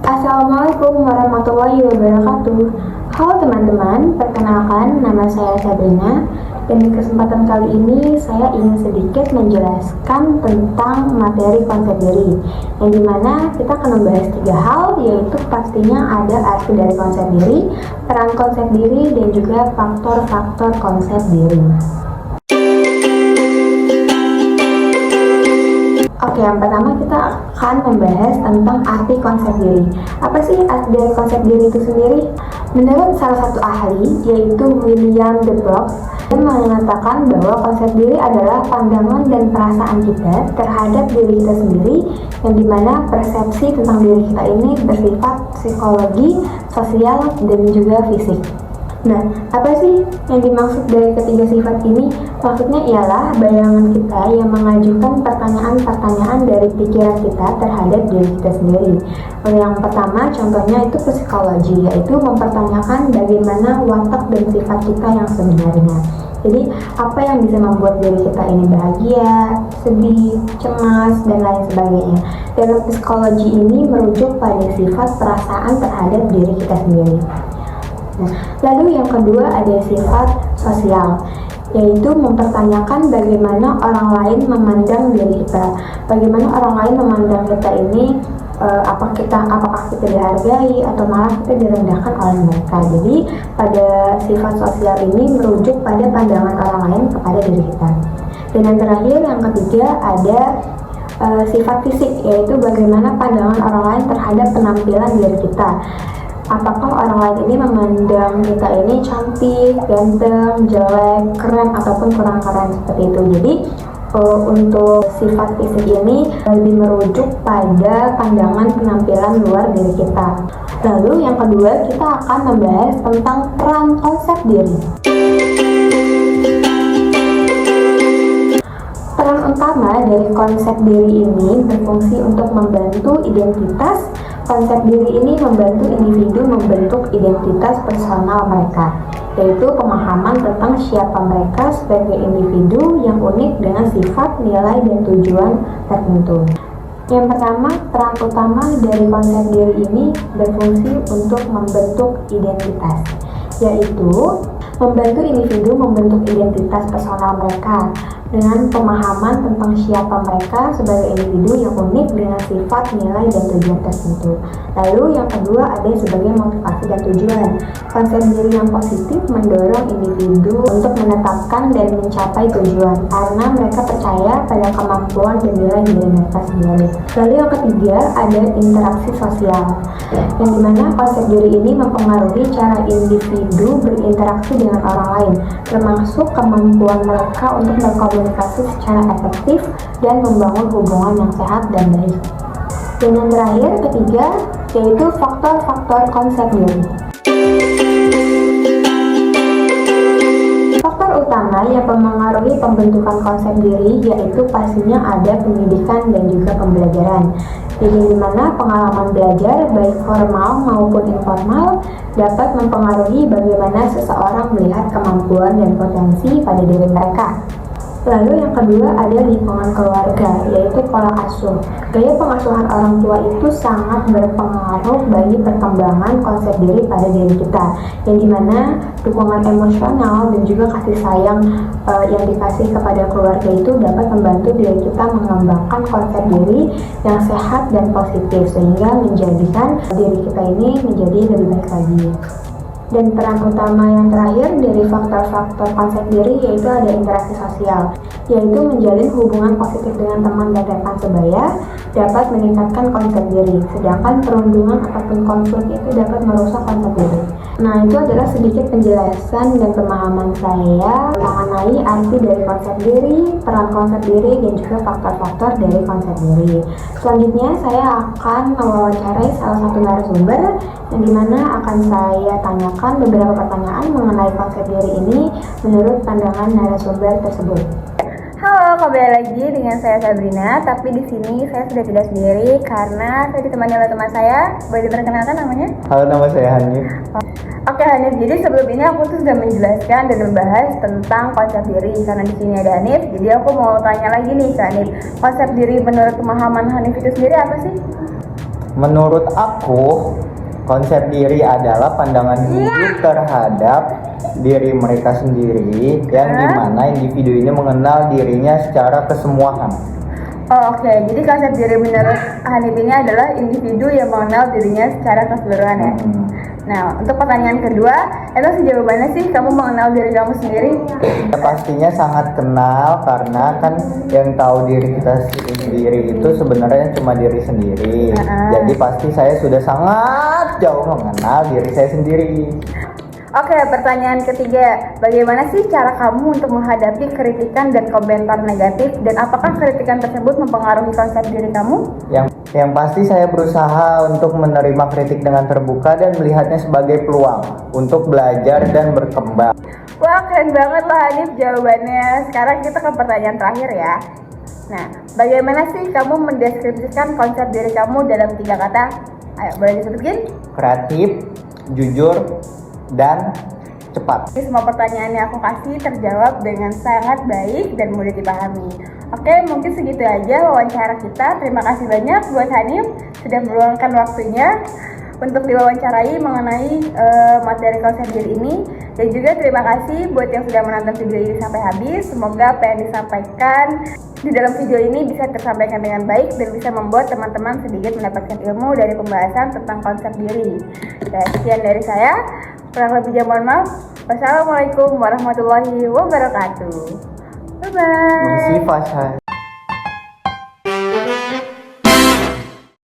Assalamualaikum warahmatullahi wabarakatuh. Halo teman-teman, perkenalkan nama saya Sabrina. Dan di kesempatan kali ini saya ingin sedikit menjelaskan tentang materi konsep diri, yang dimana kita akan membahas 3 hal, yaitu pastinya ada arti dari konsep diri, peran konsep diri, dan juga faktor-faktor konsep diri. Oke, yang pertama kita akan membahas tentang arti konsep diri. Apa sih arti dari konsep diri itu sendiri? Menurut salah satu ahli, yaitu William de Brock, dia mengatakan bahwa konsep diri adalah pandangan dan perasaan kita terhadap diri kita sendiri, yang dimana persepsi tentang diri kita ini bersifat psikologi, sosial, dan juga fisik. Nah, apa sih yang dimaksud dari ketiga sifat ini? Maksudnya ialah bayangan kita yang mengajukan pertanyaan-pertanyaan dari pikiran kita terhadap diri kita sendiri. Yang pertama, contohnya itu psikologi, yaitu mempertanyakan bagaimana watak dan sifat kita yang sebenarnya. Jadi, apa yang bisa membuat diri kita ini bahagia, sedih, cemas, dan lain sebagainya. Dalam psikologi ini merujuk pada sifat perasaan terhadap diri kita sendiri. Nah, lalu yang kedua ada sifat sosial, yaitu mempertanyakan bagaimana orang lain memandang diri kita, bagaimana orang lain memandang kita ini, apakah kita dihargai atau malah kita direndahkan oleh mereka. Jadi pada sifat sosial ini merujuk pada pandangan orang lain kepada diri kita. Dan yang terakhir, yang ketiga ada sifat fisik, yaitu bagaimana pandangan orang lain terhadap penampilan diri kita. Apakah orang lain ini memandang kita ini cantik, ganteng, jelek, keren, ataupun kurang keren, seperti itu. Jadi untuk sifat fisik ini lebih merujuk pada pandangan penampilan luar diri kita. Lalu yang kedua, kita akan membahas tentang peran konsep diri. Peran utama dari konsep diri ini berfungsi untuk membantu identitas. Konsep diri ini membantu individu membentuk identitas personal mereka, yaitu pemahaman tentang siapa mereka sebagai individu yang unik dengan sifat, nilai, dan tujuan tertentu. Yang pertama, peran utama dari konsep diri ini berfungsi untuk membentuk identitas, yaitu membantu individu membentuk identitas personal mereka dengan pemahaman tentang siapa mereka sebagai individu yang unik dengan sifat, nilai, dan tujuan tertentu. Lalu yang kedua ada sebagai motivasi dan tujuan. Konsep diri yang positif mendorong individu untuk menetapkan dan mencapai tujuan karena mereka percaya pada kemampuan dan nilai diri mereka sendiri. Lalu yang ketiga ada interaksi sosial, yang dimana konsep diri ini mempengaruhi cara individu berinteraksi dengan orang lain, termasuk kemampuan mereka untuk berkomunikasi secara efektif dan membangun hubungan yang sehat dan baik. Dan yang terakhir, ketiga, yaitu faktor-faktor konsep diri. Faktor utama yang mempengaruhi pembentukan konsep diri yaitu pastinya ada pendidikan dan juga pembelajaran. Jadi di mana pengalaman belajar baik formal maupun informal dapat mempengaruhi bagaimana seseorang melihat kemampuan dan potensi pada diri mereka. Lalu yang kedua ada lingkungan keluarga, yaitu pola asuh. Gaya pengasuhan orang tua itu sangat berpengaruh bagi perkembangan konsep diri pada diri kita, yang dimana dukungan emosional dan juga kasih sayang yang dikasih kepada keluarga itu dapat membantu diri kita mengembangkan konsep diri yang sehat dan positif, sehingga menjadikan diri kita ini menjadi lebih baik lagi. Dan peran utama yang terakhir dari faktor-faktor konsep diri yaitu ada interaksi sosial, yaitu menjalin hubungan positif dengan teman dan rekan sebaya dapat meningkatkan konsep diri, sedangkan perundungan ataupun konflik itu dapat merusak konsep diri. Nah, itu adalah sedikit penjelasan dan pemahaman saya mengenai arti dari konsep diri, peran konsep diri, dan juga faktor-faktor dari konsep diri. Selanjutnya saya akan mewawancarai salah satu narasumber yang dimana akan saya tanyakan beberapa pertanyaan mengenai konsep diri ini menurut pandangan narasumber tersebut. Halo, kembali lagi dengan saya Sabrina, tapi di sini saya sudah tidak sendiri karena saya ditemani oleh teman saya. Boleh diperkenalkan namanya? Halo, nama saya Hanif. Oke Hanif, jadi sebelum ini aku tuh sudah menjelaskan dan membahas tentang konsep diri karena di sini ada Hanif. Jadi aku mau tanya lagi nih ke Hanif, konsep diri menurut pemahaman Hanif itu sendiri apa sih? Menurut aku, konsep diri adalah pandangan hidup terhadap diri mereka sendiri, yang dimana individu ini mengenal dirinya secara kesemuaan. Oh, oke. Jadi konsep diri menurut Hanif ini adalah individu yang mengenal dirinya secara keseluruhan ya. Nah, untuk pertanyaan kedua, emang sejauh mana sih kamu mengenal diri kamu sendiri? Ya, pastinya sangat kenal, karena kan yang tahu diri kita sendiri itu sebenarnya cuma diri sendiri. Jadi pasti saya sudah sangat jauh mengenal diri saya sendiri. Oke, pertanyaan ketiga, bagaimana sih cara kamu untuk menghadapi kritikan dan komentar negatif, dan apakah kritikan tersebut mempengaruhi konsep diri kamu? Yang pasti saya berusaha untuk menerima kritik dengan terbuka dan melihatnya sebagai peluang untuk belajar dan berkembang. Wah, keren banget loh Hanif jawabannya. Sekarang kita ke pertanyaan terakhir ya. Nah, bagaimana sih kamu mendeskripsikan konsep diri kamu dalam 3 kata? Ayo, boleh disebutin? Kreatif, jujur, dan cepat. Ini semua pertanyaan yang aku kasih terjawab dengan sangat baik dan mudah dipahami. Oke, mungkin segitu aja wawancara kita. Terima kasih banyak buat Hanif sudah meluangkan waktunya untuk diwawancarai mengenai materi konsep diri ini. Dan juga terima kasih buat yang sudah menonton video ini sampai habis. Semoga apa yang disampaikan di dalam video ini bisa tersampaikan dengan baik dan bisa membuat teman-teman sedikit mendapatkan ilmu dari pembahasan tentang konsep diri. Dan sekian dari saya. Kurang lebihnya mohon maaf. Wassalamualaikum warahmatullahi wabarakatuh. Bye-bye. Masih Fasha.